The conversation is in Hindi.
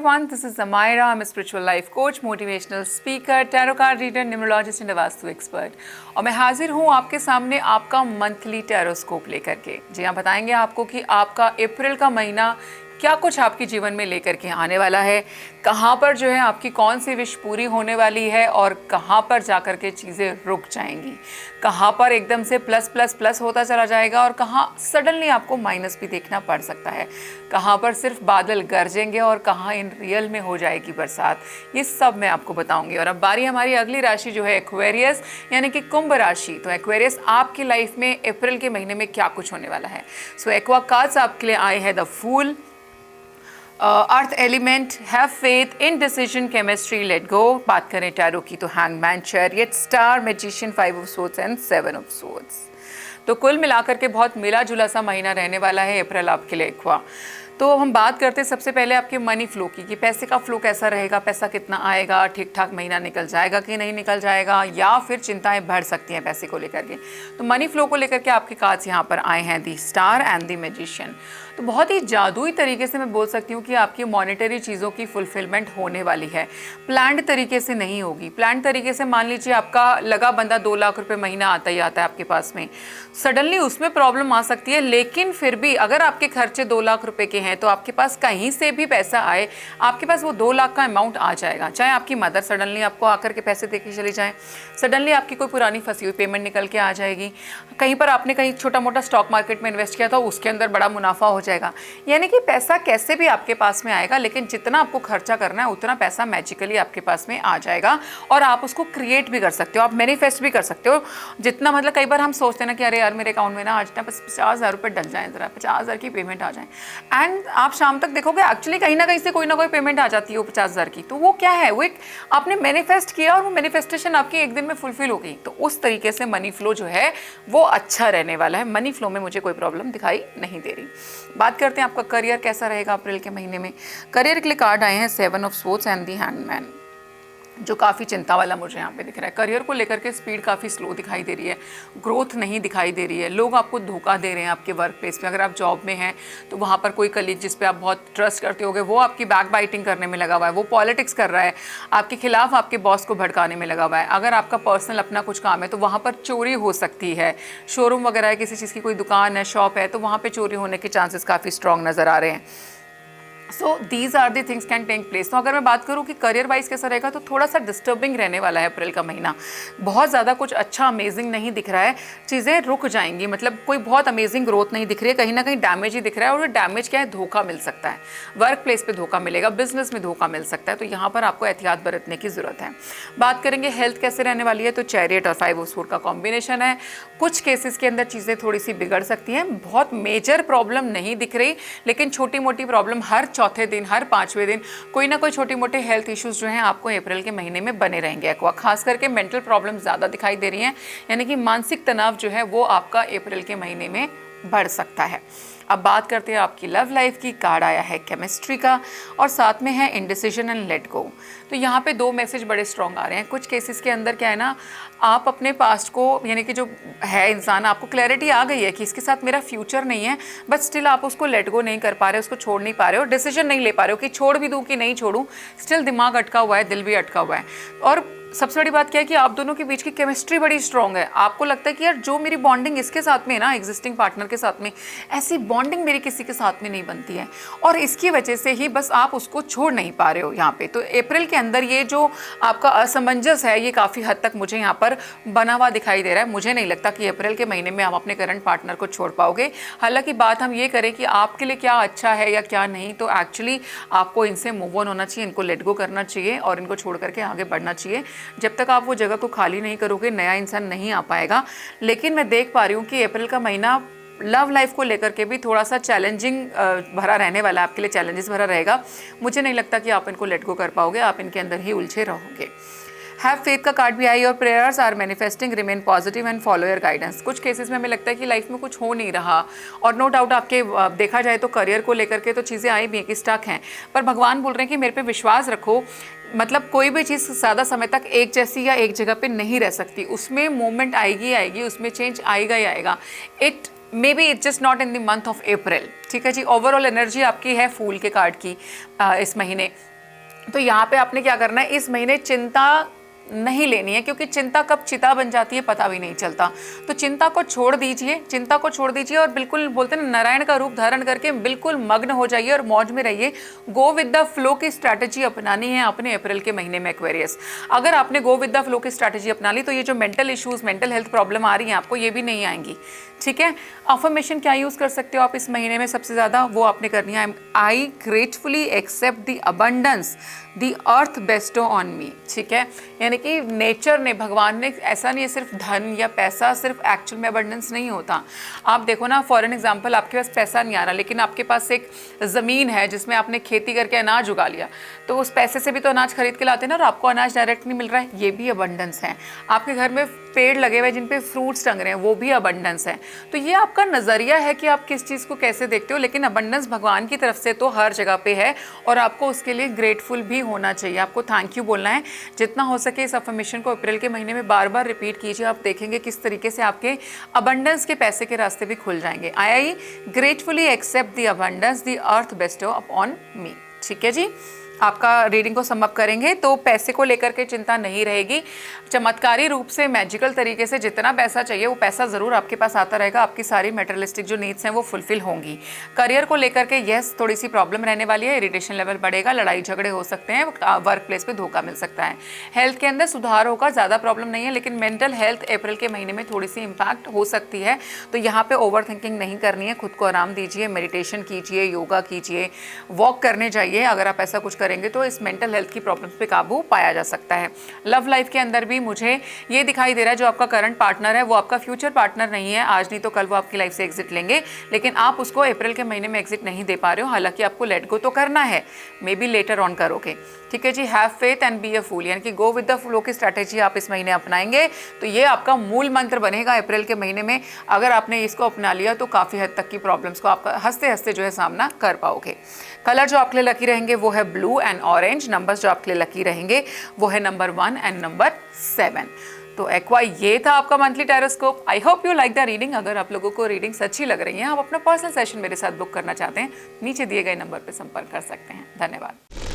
everyone, this is Amira. I'm a spiritual life coach, motivational speaker, tarot card reader, numerologist and a vastu expert. और मैं हाजिर हूँ आपके सामने आपका मंथली टैरोस्कोप लेकर के। जी हाँ, बताएंगे आपको कि आपका अप्रैल का महीना क्या कुछ आपके जीवन में लेकर के आने वाला है, कहाँ पर जो है आपकी कौन सी विश पूरी होने वाली है और कहाँ पर जाकर के चीज़ें रुक जाएंगी, कहाँ पर एकदम से प्लस प्लस प्लस होता चला जाएगा और कहाँ सडनली आपको माइनस भी देखना पड़ सकता है, कहाँ पर सिर्फ बादल गरजेंगे और कहाँ इन रियल में हो जाएगी बरसात। ये सब मैं आपको बताऊंगी। और अब बारी हमारी अगली राशि जो है एक्वेरियस यानी कि कुंभ राशि। तो एक्वेरियस आपकी लाइफ में अप्रैल के महीने में क्या कुछ होने वाला है। सो एक्वा कार्ड्स आपके लिए आए हैं the fool, earth element, have faith, indecision, chemistry, let go. बात करें टैरो की तो hangman, chariot, star, magician, 5 of swords and 7 of swords. तो कुल मिलाकर के बहुत मिला जुला सा महीना रहने वाला है अप्रैल आपके लिए एक्वा। तो हम बात करते हैं सबसे पहले आपके मनी फ्लो की, कि पैसे का फ्लो कैसा रहेगा, पैसा कितना आएगा, ठीक ठाक महीना निकल जाएगा कि नहीं निकल जाएगा, या फिर चिंताएं बढ़ सकती हैं पैसे को लेकर के। तो मनी फ्लो को लेकर के आपके कार्ड्स यहाँ पर आए हैं दी स्टार एंड दी मैजिशियन। तो बहुत ही जादुई तरीके से मैं बोल सकती हूँ कि आपकी मॉनेटरी चीज़ों की फुलफिलमेंट होने वाली है। प्लान्ड तरीके से नहीं होगी। प्लान्ड तरीके से मान लीजिए आपका लगा बंदा 2 लाख रुपए महीना आता ही आता है आपके पास में, सडनली उसमें प्रॉब्लम आ सकती है। लेकिन फिर भी अगर आपके खर्चे 2 लाख रुपए के हैं तो आपके पास कहीं से भी पैसा आए, आपके पास वो 2 लाख का अमाउंट आ जाएगा। चाहे आपकी मदर सडनली आपको आकर के पैसे दे के चली जाए, सडनली आपकी कोई पुरानी फंसी हुई पेमेंट निकल के आ जाएगी, कहीं पर आपने कहीं छोटा मोटा स्टॉक मार्केट में इन्वेस्ट किया था उसके अंदर बड़ा मुनाफा हो जाएगा। यानी कि पैसा कैसे भी आपके पास में आएगा, लेकिन जितना आपको खर्चा करना है उतना पैसा मैजिकली आपके पास में आ जाएगा और आप उसको क्रिएट भी कर सकते हो, आप मैनिफेस्ट भी कर सकते हो। जितना मतलब कई बार हम सोचते हैं ना कि अरे यार मेरे अकाउंट में ना आज ना बस 50,000 रुपये डल जाए, जरा 50,000 की पेमेंट आ जाए, एंड आप शाम तक देखोगे एक्चुअली कहीं ना कहीं से कोई ना कोई पेमेंट आ जाती है वो 50,000 की। तो वो क्या है, वो एक आपने मैनिफेस्ट किया और वो मैनिफेस्टेशन आपकी एक दिन में फुलफिल हो गई। तो उस तरीके से मनी फ्लो जो है वो अच्छा रहने वाला है। मनी फ्लो में मुझे कोई प्रॉब्लम दिखाई नहीं दे रही। बात करते हैं आपका करियर कैसा रहेगा अप्रैल के महीने में। करियर के लिए कार्ड आए हैं 7 of swords and the hangman, जो काफ़ी चिंता वाला मुझे यहाँ पे दिख रहा है। करियर को लेकर के स्पीड काफ़ी स्लो दिखाई दे रही है, ग्रोथ नहीं दिखाई दे रही है, लोग आपको धोखा दे रहे हैं आपके वर्क प्लेस में। अगर आप जॉब में हैं तो वहाँ पर कोई कलीग जिस पे आप बहुत ट्रस्ट करते होगे वो आपकी बैक बाइटिंग करने में लगा हुआ है, वो पॉलिटिक्स कर रहा है, आपके खिलाफ आपके बॉस को भड़काने में लगा हुआ है। अगर आपका पर्सनल अपना कुछ काम है तो वहाँ पर चोरी हो सकती है। शोरूम वगैरह है, किसी चीज़ की कोई दुकान है, शॉप है, तो वहाँ पर चोरी होने के चांसेस काफ़ी स्ट्रॉन्ग नज़र आ रहे हैं। So these are the things can take place. तो अगर मैं बात करूँ कि करियर वाइज कैसा रहेगा तो थोड़ा सा डिस्टर्बिंग रहने वाला है अप्रैल का महीना। बहुत ज़्यादा कुछ अच्छा अमेजिंग नहीं दिख रहा है, चीज़ें रुक जाएंगी, मतलब कोई बहुत अमेजिंग ग्रोथ नहीं दिख रही है, कहीं ना कहीं डैमेज ही दिख रहा है। और वो डैमेज क्या है, धोखा मिल सकता है, वर्क प्लेस पर धोखा मिलेगा, बिजनेस में धोखा मिल सकता है। तो यहाँ पर आपको एहतियात बरतने की ज़रूरत है। बात करेंगे हेल्थ कैसे रहने वाली है, तो चैरियट और 5 ऑफ सोर्ड का कॉम्बिनेशन है। कुछ केसेस के अंदर चीज़ें थोड़ी सी बिगड़ सकती हैं, बहुत मेजर प्रॉब्लम नहीं दिख रही, लेकिन छोटी मोटी प्रॉब्लम हर चौथे दिन, हर 5वें दिन कोई ना कोई छोटी मोटे हेल्थ इश्यूज जो हैं आपको अप्रैल के महीने में बने रहेंगे। एक्वा खास करके मेंटल प्रॉब्लम ज़्यादा दिखाई दे रही हैं, यानी कि मानसिक तनाव जो है वो आपका अप्रैल के महीने में बढ़ सकता है। अब बात करते हैं आपकी लव लाइफ की। कार्ड आया है केमिस्ट्री का और साथ में है इंडिसीजन एंड लेट गो। तो यहाँ पे 2 मैसेज बड़े स्ट्रॉन्ग आ रहे हैं। कुछ केसेस के अंदर क्या है ना, आप अपने पास्ट को, यानी कि जो है इंसान, आपको क्लैरिटी आ गई है कि इसके साथ मेरा फ्यूचर नहीं है, बट स्टिल आप उसको लेट गो नहीं कर पा रहे, उसको छोड़ नहीं पा रहे हो, डिसीजन नहीं ले पा रहे हो कि छोड़ भी दूँ कि नहीं छोड़ूँ। स्टिल दिमाग अटका हुआ है, दिल भी अटका हुआ है। और सबसे बड़ी बात क्या है कि आप दोनों के बीच की केमिस्ट्री बड़ी स्ट्रॉन्ग है। आपको लगता है कि यार जो मेरी बॉन्डिंग इसके साथ में है ना, एग्जिस्टिंग पार्टनर के साथ में, ऐसी बॉन्डिंग मेरी किसी के साथ में नहीं बनती है, और इसकी वजह से ही बस आप उसको छोड़ नहीं पा रहे हो यहाँ पे। तो अप्रैल के अंदर ये जो आपका असमंजस है ये काफ़ी हद तक मुझे यहाँ पर बना हुआ दिखाई दे रहा है। मुझे नहीं लगता कि अप्रैल के महीने में आप अपने करंट पार्टनर को छोड़ पाओगे। हालांकि बात हम ये करें कि आपके लिए क्या अच्छा है या क्या नहीं, तो एक्चुअली आपको इनसे मूव ऑन होना चाहिए, इनको लेट गो करना चाहिए और इनको छोड़ करके आगे बढ़ना चाहिए। जब तक आप वो जगह को खाली नहीं करोगे नया इंसान नहीं आ पाएगा। लेकिन मैं देख पा रही हूँ कि अप्रैल का महीना लव लाइफ को लेकर के भी थोड़ा सा चैलेंजिंग भरा रहने वाला है, आपके लिए चैलेंजेस भरा रहेगा। मुझे नहीं लगता कि आप इनको लेट गो कर पाओगे, आप इनके अंदर ही उलझे रहोगे। हैव फेथ का कार्ड भी आई और prayers are manifesting, remain positive and follow your guidance. कुछ केसेस में हमें लगता है कि लाइफ में कुछ हो नहीं रहा, और नो डाउट आपके देखा जाए तो करियर को लेकर के तो चीज़ें आई भी हैं कि स्टक हैं, पर भगवान बोल रहे हैं कि मेरे पे विश्वास रखो। मतलब कोई भी चीज़ ज़्यादा समय तक एक जैसी या एक जगह पे नहीं रह सकती, उसमें मूवमेंट आएगी आएगी, उसमें चेंज आएगा ही आएगा। It may be it's just not in the month of April. ठीक है जी। ओवरऑल एनर्जी आपकी है फूल के कार्ड की इस महीने। तो यहाँ पे आपने क्या करना है, इस महीने चिंता नहीं लेनी है, क्योंकि चिंता कब चिता बन जाती है पता भी नहीं चलता। तो चिंता को छोड़ दीजिए, चिंता को छोड़ दीजिए और बिल्कुल बोलते हैं नारायण का रूप धारण करके बिल्कुल मग्न हो जाइए और मौज में रहिए। गो विद द फ्लो की स्ट्रैटेजी अपनानी है अपने अप्रैल के महीने में एक्वेरियस। अगर आपने गो विद द फ्लो की स्ट्रैटेजी अपना ली तो ये जो mental issues, mental health problem आ रही है आपको, ये भी नहीं आएंगी। ठीक है। अफर्मेशन क्या यूज कर सकते हो आप इस महीने में सबसे ज्यादा, वो आपने करनी है, I gratefully accept the abundance the earth bestow on me. ठीक है, यानी कि नेचर ने, भगवान ने, ऐसा नहीं है सिर्फ धन या पैसा सिर्फ एक्चुअल में अबंडेंस नहीं होता। आप देखो ना, फॉर एन एग्जाम्पल, आपके पास पैसा नहीं आ रहा लेकिन आपके पास एक ज़मीन है जिसमें आपने खेती करके अनाज उगा लिया, तो उस पैसे से भी तो अनाज खरीद के लाते हैं ना, और आपको अनाज डायरेक्ट नहीं मिल रहा है, ये भी अबंडेंस है। आपके घर में पेड़ लगे हुए जिन पे फ्रूट्स टंग रहे हैं, वो भी अबंडेंस है। तो ये आपका नज़रिया है कि आप किस चीज़ को कैसे देखते हो, लेकिन अबंडेंस भगवान की तरफ से तो हर जगह पे है और आपको उसके लिए ग्रेटफुल भी होना चाहिए। आपको थैंक यू बोलना है। जितना हो सके इस अफर्मेशन को अप्रैल के महीने में बार बार रिपीट कीजिए। आप देखेंगे किस तरीके से आपके अबंडेंस के पैसे के रास्ते भी खुल जाएंगे। I gratefully accept the abundance the earth bestow upon me. ठीक है जी, आपका रीडिंग को समअप करेंगे तो पैसे को लेकर के चिंता नहीं रहेगी। चमत्कारी रूप से, मैजिकल तरीके से जितना पैसा चाहिए वो पैसा ज़रूर आपके पास आता रहेगा। आपकी सारी मेटेरियलिस्टिक जो नीड्स हैं वो फुलफिल होंगी। करियर को लेकर के यस थोड़ी सी प्रॉब्लम रहने वाली है, इरिटेशन लेवल बढ़ेगा, लड़ाई झगड़े हो सकते हैं, वर्क प्लेस पे धोखा मिल सकता है। हेल्थ के अंदर सुधार होगा, ज़्यादा प्रॉब्लम नहीं है, लेकिन मेंटल हेल्थ अप्रैल के महीने में थोड़ी सी इम्पैक्ट हो सकती है। तो यहाँ पे ओवर थिंकिंग नहीं करनी है, खुद को आराम दीजिए, मेडिटेशन कीजिए, योगा कीजिए, वॉक करने जाइए। अगर आप ऐसा कुछ करेंगे तो इस मेंटल हेल्थ की प्रॉब्लम्स पे काबू पाया जा सकता है। लव लाइफ के अंदर भी मुझे ये दिखाई दे रहा है, जो आपका करंट पार्टनर है वो आपका फ्यूचर पार्टनर नहीं है। आज नहीं तो कल वो आपकी लाइफ से एग्जिट लेंगे, लेकिन आप उसको अप्रैल के महीने में एग्जिट नहीं दे पा रहे हो। हालांकि आपको लेट गो तो करना है, मे बी लेटर ऑन करोगे। ठीक है जी, have faith and be a fool, यानी कि गो विद द फ्लो की स्ट्रैटेजी आप इस महीने अपनाएंगे तो ये आपका मूल मंत्र बनेगा अप्रैल के महीने में। अगर आपने इसको अपना लिया तो काफ़ी हद तक की प्रॉब्लम्स को आप हंसते हंसते जो है सामना कर पाओगे। कलर जो आपके लिए लकी रहेंगे वो है ब्लू एंड ऑरेंज। नंबर्स जो आपके लिए लकी रहेंगे वो है नंबर 1 एंड नंबर 7। तो एक्वा, ये था आपका monthly tarotscope. I hope you like the reading. अगर आप लोगों को रीडिंग्स अच्छी लग रही हैं, आप अपना पर्सनल सेशन मेरे साथ बुक करना चाहते हैं, नीचे दिए गए नंबर पर संपर्क कर सकते हैं। धन्यवाद।